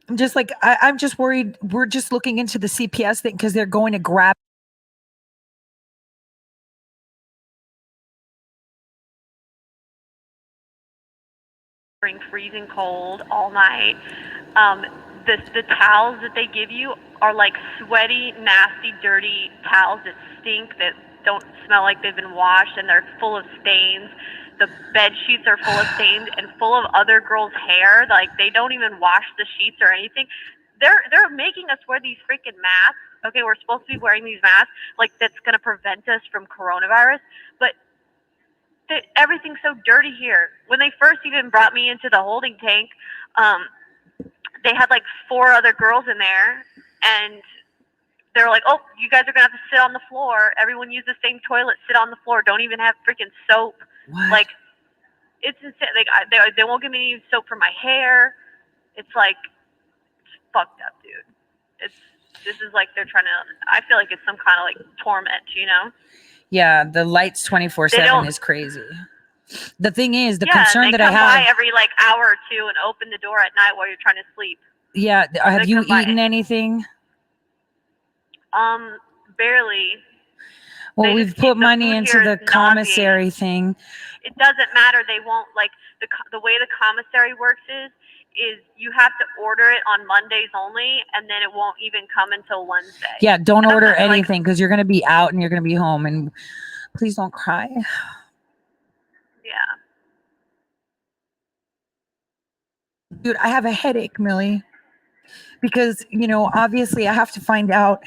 I'm just like, I'm just worried. We're just looking into the CPS thing because they're going to grab. Freezing cold all night. Um, the towels that they give you are like sweaty, nasty, dirty towels that stink, that don't smell like they've been washed, and they're full of stains. The bed sheets are full of stains and full of other girls' hair. Like they don't even wash the sheets or anything. They're making us wear these freaking masks. Okay, we're supposed to be wearing these masks, like that's gonna prevent us from coronavirus, but everything's so dirty here. When they first even brought me into the holding tank, um, they had like four other girls in there, and they're like, "Oh, you guys are gonna have to sit on the floor. Everyone use the same toilet. Sit on the floor. Don't even have freaking soap." What? Like it's insane. Like they won't give me any soap for my hair. It's like it's fucked up, dude. It's this is like they're trying to. I feel like it's some kind of like torment, you know? Yeah, the lights They 24/7 don't. is crazy. The thing is, the Yeah, and concern they that I come by have. every like hour or two and open the door at night while you're trying to sleep. Yeah, have They you come by. eaten anything? Barely. Well, They just we've put the money food into here is the nauseating. commissary thing. It doesn't matter. They won't like the way the commissary works is you have to order it on Mondays only, and then it won't even come until Wednesday. Yeah, don't And I'm order not like anything because you're going to be out and you're going to be home. And please don't cry. yeah. Dude, I have a headache, Millie, because, obviously I have to find out,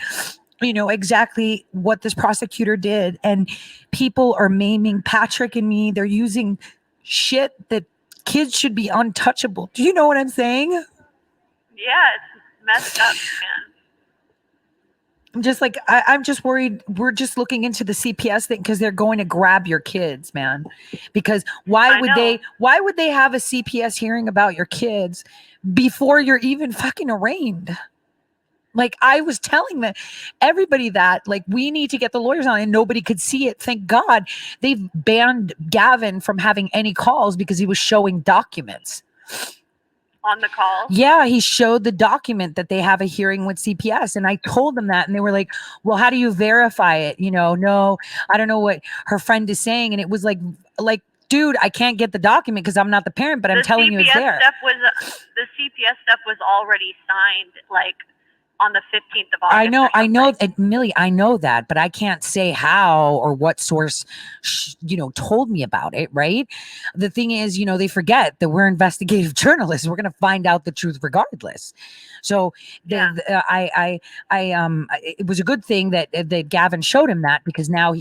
exactly what this prosecutor did. And people are maiming Patrick and me. They're using shit that kids should be untouchable. Do you know what I'm saying? Yeah, it's messed up, man. I'm just like, I'm just worried. We're just looking into the CPS thing because they're going to grab your kids, man. Because why I would they? know. Why would they have a CPS hearing about your kids before you're even fucking arraigned? Like I was telling everybody that like we need to get the lawyers on, and nobody could see it. Thank God they've banned Gavin from having any calls because he was showing documents. On the calls. Yeah, he showed the document that they have a hearing with CPS. And I told them that. And they were like, well, how do you verify it? No, I don't know what her friend is saying. And it was like, dude, I can't get the document because I'm not the parent, but I'm The telling you it's CPS there. stuff was the CPS stuff was already signed like on the 15th of I August know, or I know, something. Millie, I know that, but I can't say how or what source, told me about it. Right. The thing is, they forget that we're investigative journalists. We're going to find out the truth regardless. So Yeah. it was a good thing that Gavin showed him that because now,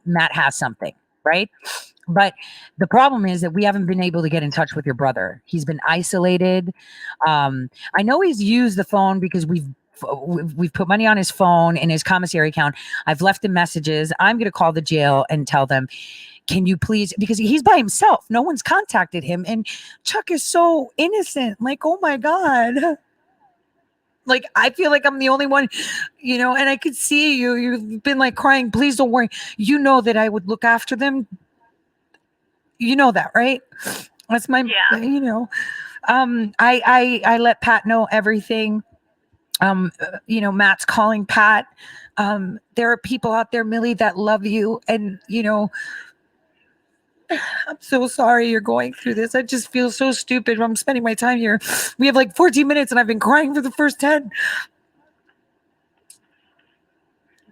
Matt has something. Right. But the problem is that we haven't been able to get in touch with your brother. He's been isolated. I know he's used the phone because we've put money on his phone in his commissary account. I've left him messages. I'm going to call the jail and tell them, can you please, because he's by himself. No one's contacted him. And Chuck is so innocent. Like, oh my God. Like, I feel like I'm the only one, and I could see you. You've been like crying. Please don't worry. You know that I would look after them. You know that, right? That's my, Yeah. I let Pat know everything. Matt's calling Pat. There are people out there, Millie, that love you. And, I'm so sorry you're going through this. I just feel so stupid. I'm spending my time here. We have like 14 minutes and I've been crying for the first 10.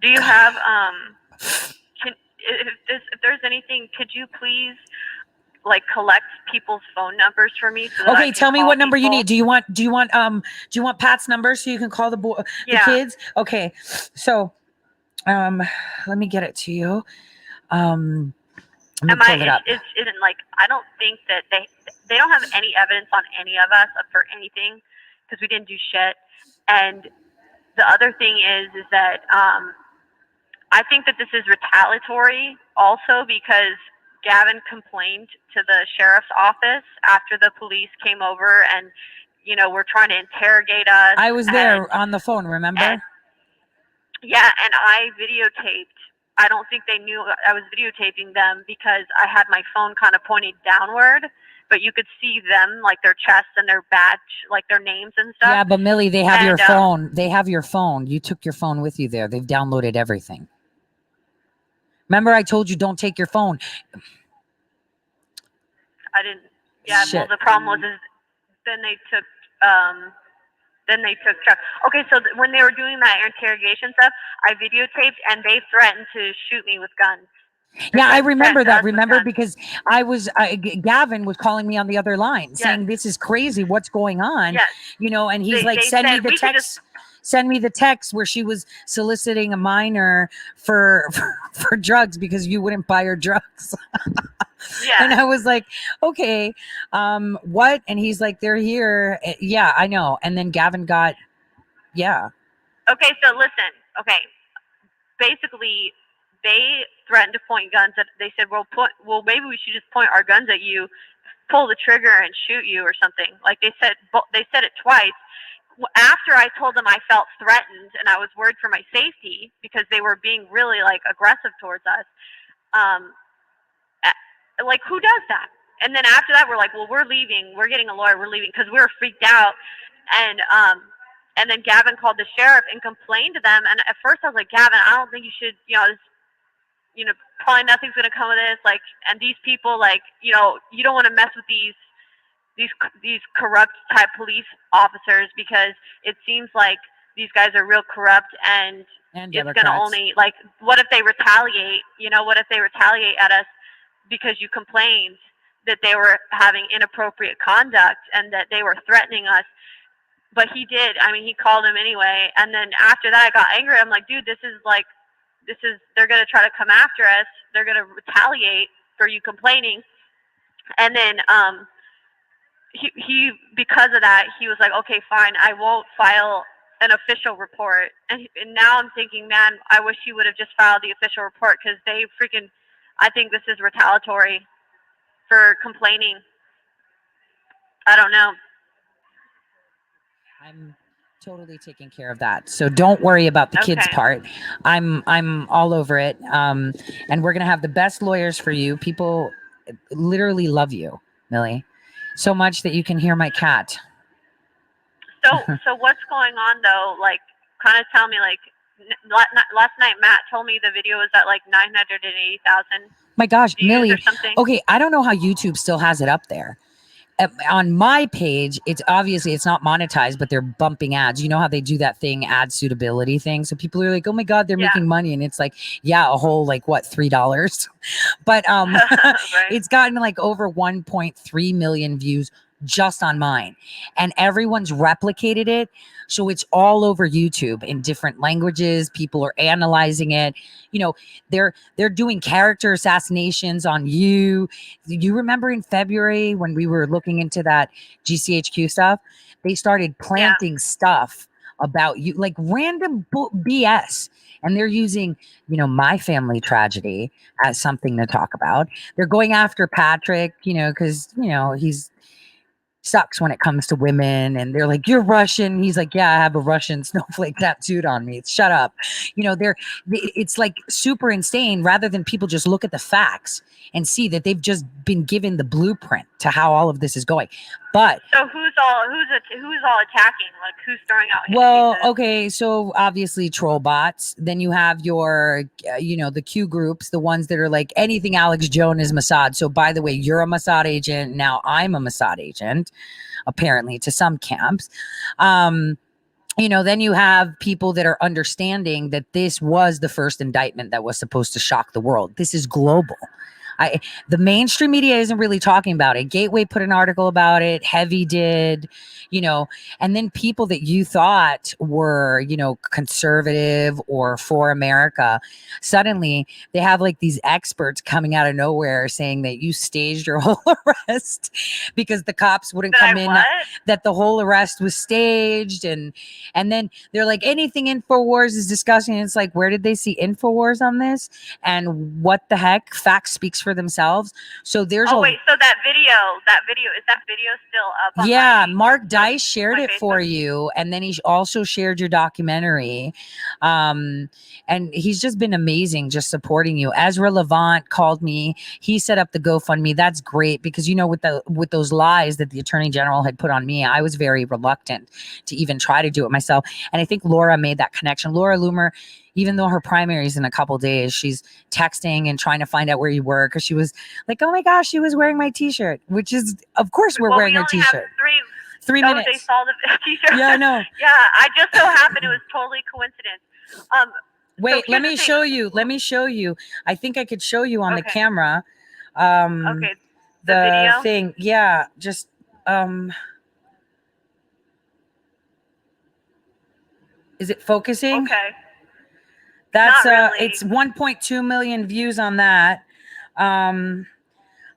Do you have can if there's anything, could you please like collect people's phone numbers for me so that I Okay, can tell me call what number you people? need. Do you want Pat's number so you can call the Yeah. kids? Okay. So, um let me get it to you. Um let me Am I? pull it up. It's isn't like I don't think that they don't have any evidence on any of us for anything because we didn't do shit. And the other thing is that I think that this is retaliatory also because Gavin complained to the sheriff's office after the police came over and were trying to interrogate us I was there on the phone, and remember? yeah, and I videotaped. I don't think they knew I was videotaping them because I had my phone kind of pointed downward but you could see them, like their chests and their badge, like their names and stuff. Yeah, but Millie, they have your And, phone. They have your phone. You took your phone with you there. They've downloaded everything. Remember, I told you don't take your phone. I didn't. Yeah. Shit. Well, the problem was is then they took Chuck. Okay, so when they were doing that interrogation stuff, I videotaped, and they threatened to shoot me with guns. Yeah, I remember that. us with Remember, guns. because Gavin was calling me on the other line saying, Yes. "This is crazy. What's going on?" Yes. You know, and he's They- like, they "Send me said the we could text. Send me the text where she was soliciting a minor for for drugs because you wouldn't buy her drugs." Yeah. And I was like, "Okay, what?" And he's like, "They're here." Yeah, I know. And then Gavin got, yeah. Okay, so listen. Okay, basically, they threatened to point guns at. They said, "Well, maybe we should just point our guns at you, pull the trigger, and shoot you or something." Like they said it twice. After I told them I felt threatened and I was worried for my safety because they were being really like aggressive towards us. Like who does that? And then after that, we're like, well, we're leaving. We're getting a lawyer. We're leaving because we were freaked out. And then Gavin called the sheriff and complained to them. And at first, I was like, Gavin, I don't think you should. Probably nothing's gonna come of this. Like, and these people, like, you don't want to mess with these corrupt type police officers because it seems like these guys are real corrupt and it's gonna only like, what if they retaliate? What if they retaliate at us because you complained that they were having inappropriate conduct and that they were threatening us? But he did. I mean, he called him anyway. And then after that, I got angry. I'm like, dude, they're going to try to come after us. They're going to retaliate for you complaining. And then he because of that, he was like, okay, fine, I won't file an official report. And now I'm thinking, man, I wish he would have just filed the official report because I think this is retaliatory for complaining. I don't know. I'm totally taking care of that. So don't worry about the kids part. I'm all over it. And we're going to have the best lawyers for you. People literally love you, Millie, so much that you can hear my cat. So what's going on though? Like, kind of tell me, like, last night Matt told me the video was at like 980,000. My gosh, Millie. Or something. Okay, I don't know how YouTube still has it up there. On my page, it's obviously it's not monetized, but they're bumping ads. You know how they do that thing, ad suitability thing. So people are like, "Oh my God, they're making money," and it's like, yeah, a whole like what, $3. But right. It's gotten like over 1.3 million views just on mine, and everyone's replicated it, so it's all over YouTube in different languages. People are analyzing it. They're doing character assassinations on you. You remember in February when we were looking into that GCHQ stuff, they started planting stuff about you, like random BS. And they're using, my family tragedy as something to talk about. They're going after Patrick, because, he's sucks when it comes to women, and they're like, "You're Russian." He's like, "Yeah, I have a Russian snowflake tattooed on me." Shut up. It's like super insane, rather than people just look at the facts and see that they've just been given the blueprint to how all of this is going. But so who's all attacking? Like, who's throwing out? Well, okay, so obviously troll bots. Then you have your, the Q groups, the ones that are like anything Alex Jones is Mossad. So by the way, you're a Mossad agent. Now I'm a Mossad agent, apparently to some camps. Then you have people that are understanding that this was the first indictment that was supposed to shock the world. This is global. The mainstream media isn't really talking about it. Gateway put an article about it. Heavy did, and then people that you thought were, conservative or for America, suddenly they have like these experts coming out of nowhere saying that you staged your whole arrest because the cops wouldn't come in, that the whole arrest was staged. And then they're like, anything InfoWars is discussing. It's like, where did they see InfoWars on this? And what the heck? Fact speaks for themselves. So there's Oh wait, so that video is that video still up on yeah, my Mark Dice shared my it for Facebook? you, and then he also shared your documentary. Um, and he's just been amazing, just supporting you. Ezra Levant called me. He set up the GoFundMe. That's great because with those lies that the Attorney General had put on me, I was very reluctant to even try to do it myself. And I think Laura made that connection. Laura Loomer, even though her primary is in a couple days, she's texting and trying to find out where you were because she was like, "Oh my gosh, she was wearing my T-shirt," which is, of course, we're wearing We a only have T-shirt. 3 3 minutes. They saw the T-shirt. Yeah, I know. Yeah, I just so happened it was totally coincidence. Wait, so let me here's the show thing. you. Let me show you. I think I could show you on the Okay. camera. Okay. The video? Thing. Yeah, just is it focusing? Okay. That's Not really. it's 1.2 million views on that. Damn,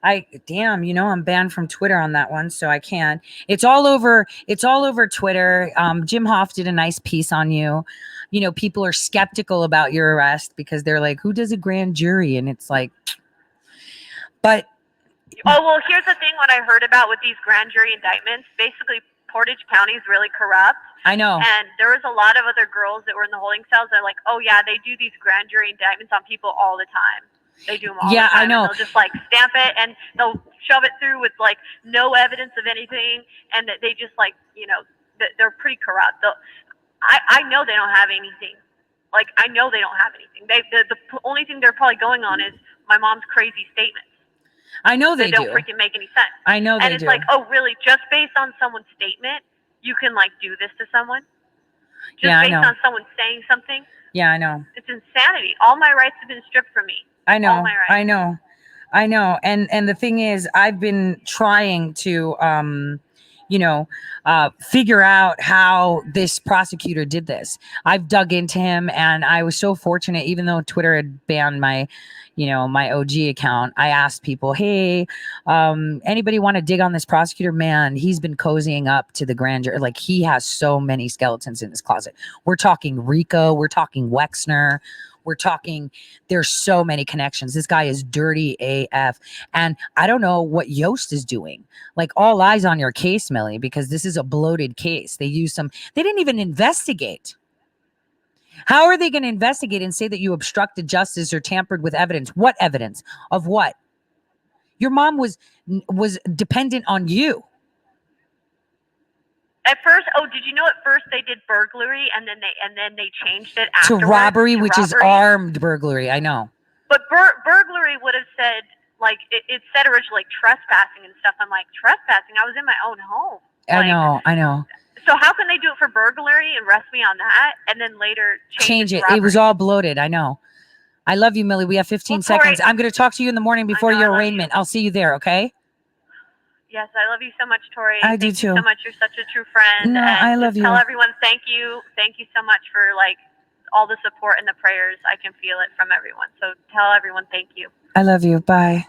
I'm banned from Twitter on that one, so I can't. It's all over Twitter. Jim Hoff did a nice piece on you. People are skeptical about your arrest because they're like, who does a grand jury? And it's like, but Oh, well, here's the thing what I heard about with these grand jury indictments. Basically, Portage County is really corrupt. I know. And there was a lot of other girls that were in the holding cells. They're like, oh, yeah, they do these grand jury indictments on people all the time. They do them all the time. I know. And they'll just like stamp it and they'll shove it through with like no evidence of anything. And that they just like, they're pretty corrupt. I know they don't have anything. Like, I know they don't have anything. The only thing they're probably going on is my mom's crazy statements. I know they don't freaking make any sense. I know they do. And it's like, oh, really? Just based on someone's statement, you can like do this to someone? Just based on someone saying something? Yeah, I know. It's insanity. All my rights have been stripped from me. I know. All my rights. I know. And the thing is, I've been trying to figure out how this prosecutor did this. I've dug into him, and I was so fortunate, even though Twitter had banned my OG account. I asked people, hey, anybody want to dig on this prosecutor? Man, he's been cozying up to the grand jury. Like, he has so many skeletons in his closet. We're talking Rico. We're talking Wexner. We're talking, there's so many connections. This guy is dirty AF. And I don't know what Yost is doing. Like, all eyes on your case, Millie, because this is a bloated case. They didn't even investigate. How are they going to investigate and say that you obstructed justice or tampered with evidence? What evidence? Of what? Your mom was dependent on you. At first, did you know at first they did burglary and then they changed it afterwards to robbery, which is armed burglary. I know. But burglary would have said, like, it said originally like trespassing and stuff. I'm like, trespassing? I was in my own home. I know. So how can they do it for burglary and arrest me on that and then later change it? It was all bloated. I know. I love you, Millie. We have 15 seconds. I'm going to talk to you in the morning before your arraignment. I'll see you there, okay? Yes, I love you so much, Tori. I do too. Thank you so much. You're such a true friend. No, I love you. Tell everyone thank you. Thank you so much for like all the support and the prayers. I can feel it from everyone. So tell everyone thank you. I love you. Bye.